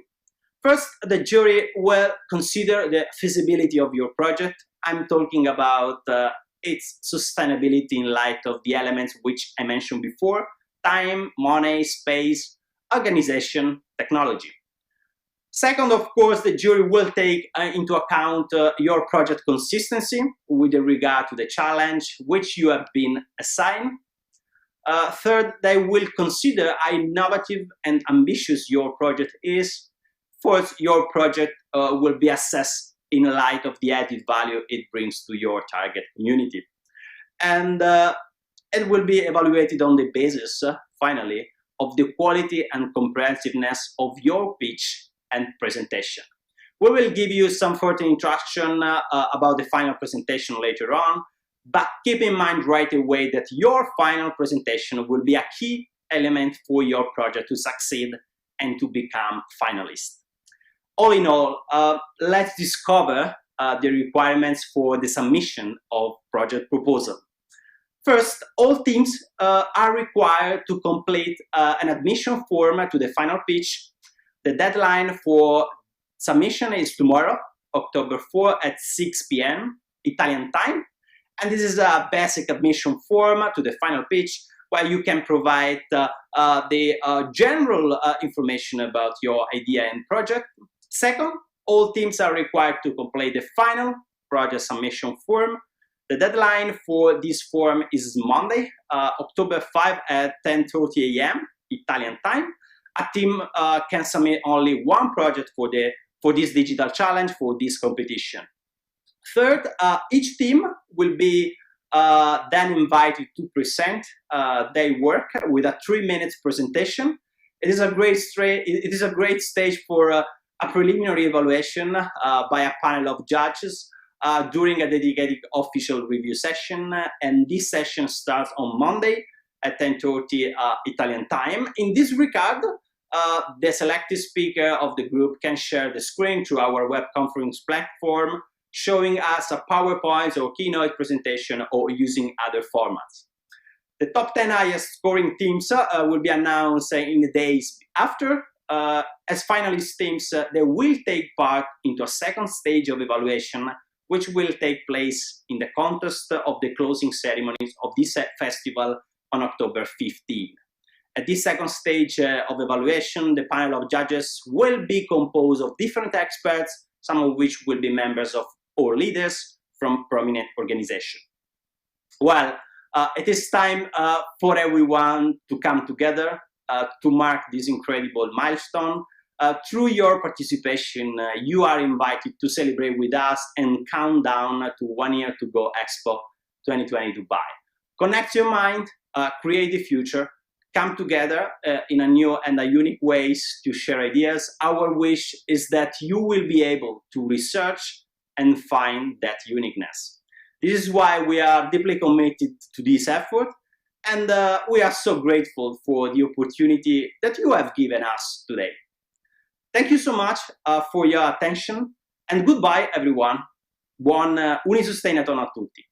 First, the jury will consider the feasibility of your project. I'm talking about its sustainability in light of the elements which I mentioned before: time, money, space, organization, technology. Second, of course, the jury will take into account your project consistency with regard to the challenge which you have been assigned. Third, they will consider how innovative and ambitious your project is. Fourth, your project will be assessed in light of the added value it brings to your target community. And it will be evaluated on the basis, finally, of the quality and comprehensiveness of your pitch and presentation. We will give you some further instruction about the final presentation later on, but keep in mind right away that your final presentation will be a key element for your project to succeed and to become finalist. All in all, let's discover the requirements for the submission of project proposal. First, all teams are required to complete an admission form to the final pitch. The deadline for submission is tomorrow, October 4 at 6 p.m. Italian time. And this is a basic admission form to the final pitch where you can provide the general information about your idea and project. Second, all teams are required to complete the final project submission form. The deadline for this form is Monday, October 5 at 10:30 a.m. Italian time. A team can submit only one project for this digital challenge, for this competition. Third, each team will be then invited to present their work with a 3-minute presentation. It is a great stage for a preliminary evaluation by a panel of judges during a dedicated official review session, and this session starts on Monday at 10:30 Italian time. In this regard, the selected speaker of the group can share the screen through our web conference platform, showing us a PowerPoint or keynote presentation or using other formats. The top 10 highest scoring teams will be announced in the days after. As finalist teams, they will take part into a second stage of evaluation, which will take place in the context of the closing ceremonies of this festival on October 15. At this second stage of evaluation, the panel of judges will be composed of different experts, some of which will be members of or leaders from prominent organizations. Well, it is time for everyone to come together to mark this incredible milestone. Through your participation, you are invited to celebrate with us and count down to 1 year to go Expo 2020 Dubai. Connect your mind, create the future, come together in a new and a unique ways to share ideas. Our wish is that you will be able to research and find that uniqueness. This is why we are deeply committed to this effort, and we are so grateful for the opportunity that you have given us today. Thank you so much for your attention, and goodbye everyone. Buon Unisostenaton a tutti.